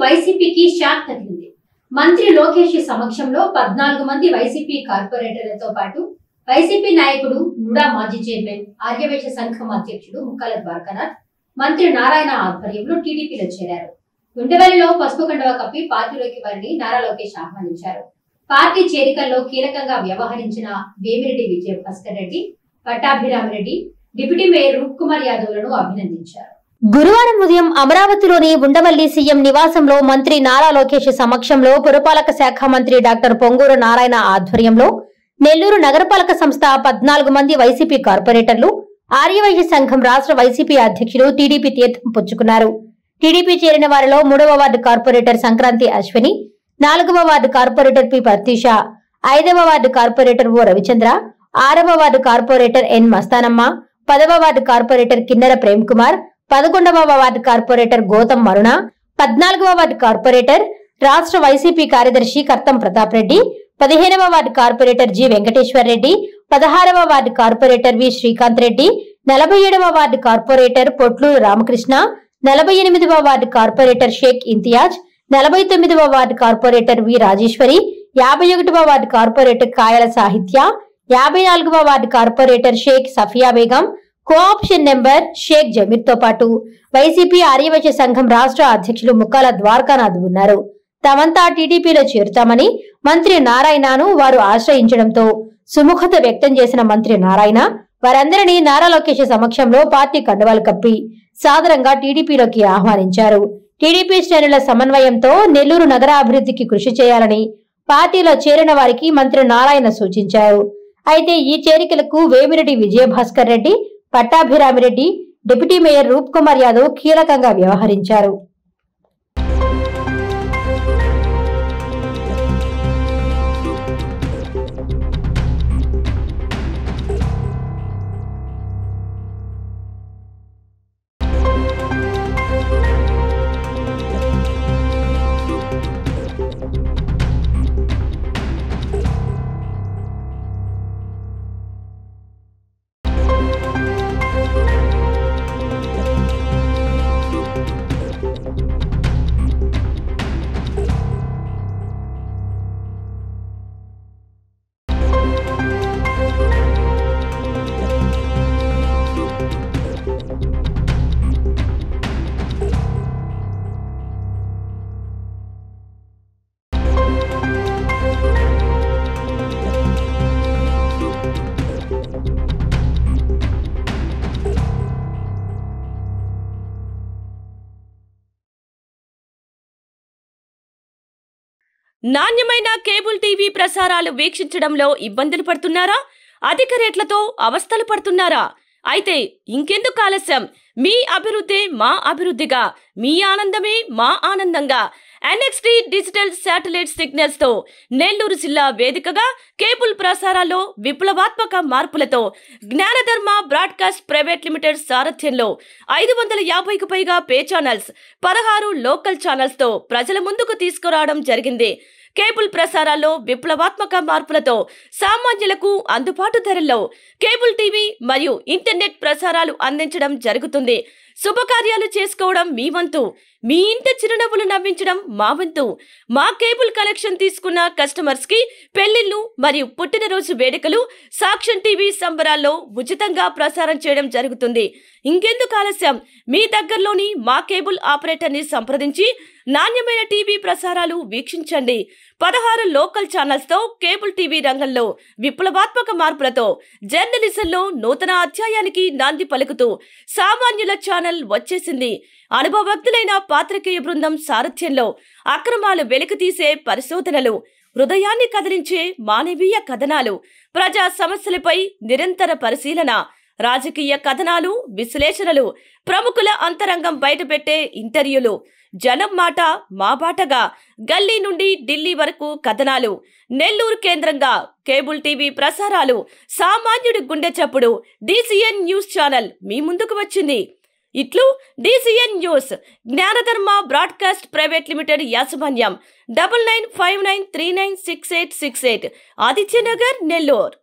వైసీపీకి షాక్ తగిలింది. మంత్రి లోకేష్ సమక్షంలో 14 మంది వైసీపీ కార్పొరేటర్లతో పాటు వైసీపీ నాయకుడు నుడా మాజీ చైర్మన్ ఆర్యవైశ్య సంఘం అధ్యక్షుడు ముక్కాల ద్వారకానాథ్ మంత్రి నారాయణ ఆధ్వర్యంలో టీడీపీలో చేరారు. ఉండవల్లిలో పసుపు కండువా కప్పి పార్టీలోకి వారిని నారా లోకేష్ ఆహ్వానించారు. పార్టీ చేరికల్లో కీలకంగా వ్యవహరించిన వేమిరెడ్డి విజయభాస్కర్ రెడ్డి, పట్టాభిరామిరెడ్డి, డిప్యూటీ మేయర్ రూప్ కుమార్ యాదవ్లను అభినందించారు. గురువారం ఉదయం అమరావతిలోని ఉండవల్లి సీఎం నివాసంలో మంత్రి నారా లోకేష్ సమక్షంలో పురపాలక శాఖ మంత్రి డాక్టర్ పొంగూరు నారాయణ ఆధ్వర్యంలో నెల్లూరు నగరపాలక సంస్థ 14 మంది వైసీపీ కార్పొరేటర్లు, ఆర్యవైశ్య సంఘం రాష్ట్ర వైసీపీ అధ్యక్షులు టీడీపీ తీర్థం పుచ్చుకున్నారు. టీడీపీ చేరిన వారిలో 3వ వార్డు కార్పొరేటర్ సంక్రాంతి అశ్విని, 4వ వార్డు కార్పొరేటర్ పి ప్రతీష, 5వ వార్డు కార్పొరేటర్ ఓ రవిచంద్ర, 6వ వార్డు కార్పొరేటర్ ఎన్ మస్తానమ్మ, 10వ వార్డు కార్పొరేటర్ కిన్నెర ప్రేమ్ కుమార్, 11వ వార్డు కార్పొరేటర్ గౌతమ్ మరుణ, 14వ వార్డు కార్పొరేటర్ రాష్ట్ర వైసీపీ కార్యదర్శి కర్తం ప్రతాప్ రెడ్డి, 15వ ward corporator G Venkateshwar Reddy, 16వ ward corporator V Srikanth Reddy, 47వ వార్డు కార్పొరేటర్ పొట్లూరు రామకృష్ణ, 48వ వార్డు కార్పొరేటర్ షేక్ ఇంతియాజ్, 49వ వార్డు కార్పొరేటర్ వి రాజేశ్వరి, 51వ వార్డు కార్పొరేటర్ కాయల సాహిత్య, 54వ ward corporator Sheikh Safiya Begum, cooption number Sheikh Zameer తో పాటు వైసీపీ ఆర్యవైశ్య సంఘం రాష్ట్ర అధ్యక్షులు ముక్కాల ద్వారకానాథ్ ఉన్నారు. తామంతా టీడీపీలో చేరుతామని మంత్రి నారాయణను వారు ఆశ్రయించడంతో సుముఖత వ్యక్తం చేసిన మంత్రి నారాయణ వారందరినీ నారా లోకేష్ సమక్షంలో పార్టీ కండువాలు కప్పి సాదరంగా టీడీపీలోకి ఆహ్వానించారు. టీడీపీ శ్రేణుల సమన్వయంతో నెల్లూరు నగర అభివృద్ధికి కృషి చేయాలని పార్టీలో చేరిన వారికి మంత్రి నారాయణ సూచించారు. అయితే ఈ చేరికలకు వేమిరెడ్డి విజయభాస్కర్ రెడ్డి, పట్టాభిరామిరెడ్డి, డిప్యూటీ మేయర్ రూప్ కుమార్ యాదవ్ కీలకంగా వ్యవహరించారు. నాణ్యమైన కేబుల్ టీవీ ప్రసారాలు వీక్షించడంలో ఇబ్బందులు పడుతున్నారా? అధిక రేట్లతో అవస్థలు పడుతున్నారా? అయితే ఇంకెందుకు ఆలస్యం? మీ అభివృద్ధి మా అభివృద్ధిగా, మీ ఆనందమే మా ఆనందంగా NXT డిజిటల్ శాటిలైట్ సిగ్నల్స్ తో నెల్లూరు జిల్లా వేదికగా కేబుల్ ప్రసారాల్లో విప్లవాత్మక మార్పులతో జ్ఞానధర్మ బ్రాడ్కాస్ట్ ప్రైవేట్ లిమిటెడ్ సారథ్యంలో 550కు పైగా పే ఛానల్స్, 16 లోకల్ ఛానల్స్ తో ప్రజల ముందుకు తీసుకురావడం జరిగింది. కేబుల్ ప్రసారాల్లో విప్లవాత్మక మార్పులతో సామాన్యులకు అందుబాటు ధరల్లో కేబుల్ టీవీ మరియు ఇంటర్నెట్ ప్రసారాలు అందించడం జరుగుతుంది. శుభకార్యాలు చేసుకోవడం మీ వంతు, మీ ఇంటి చిరునవ్వులు నవ్వించడం మా వంతు. మా కేబుల్ కనెక్షన్ తీసుకున్న కస్టమర్స్ కి పెళ్లిళ్లు మరియు పుట్టినరోజు వేడుకలు సాక్ష్యం టీవీ సంబరాల్లో ఉచితంగా ప్రసారం చేయడం జరుగుతుంది. ఇంకెందుకు ఆలస్యం? మీ దగ్గరలోని మా కేబుల్ ఆపరేటర్ ని సంప్రదించి నాణ్యమైన టీవీ ప్రసారాలు వీక్షించండి. 16 లోకల్ ఛానల్స్ తో కేబుల్ టీవీ రంగంలో విప్లవాత్మక మార్పులతో జర్నలిజంలో నూతన అధ్యాయానికి నాంది పలుకుతూ సామాన్యుల ఛానల్ వచ్చేసింది. అనుభవజ్ఞులైన పాత్రికేయ బృందం సారథ్యంలో అక్రమాలు వెలికితీసే పరిశోధనలు, హృదయాన్ని కదిలించే మానవీయ కథనాలు, ప్రజా సమస్యలపై నిరంతర పరిశీలన, రాజకీయ కథనాలు, విశ్లేషణలు, ప్రముఖుల అంతరంగం బయటపెట్టే ఇంటర్వ్యూలు, జనం మాట మా బాటగా గల్లీ నుండి ఢిల్లీ వరకు కథనాలు, నెల్లూరు కేంద్రంగా కేబుల్ టీవీ ప్రసారాలు, సామాన్యుడి గుండె చప్పుడు DCN న్యూస్ ఛానల్ మీ ముందుకు వచ్చింది. ఇట్లు DCN news, జ్ఞానధర్మ broadcast private limited యాజమాన్యం, 9959396868, ఆదిత్యనగర్, నెల్లూరు.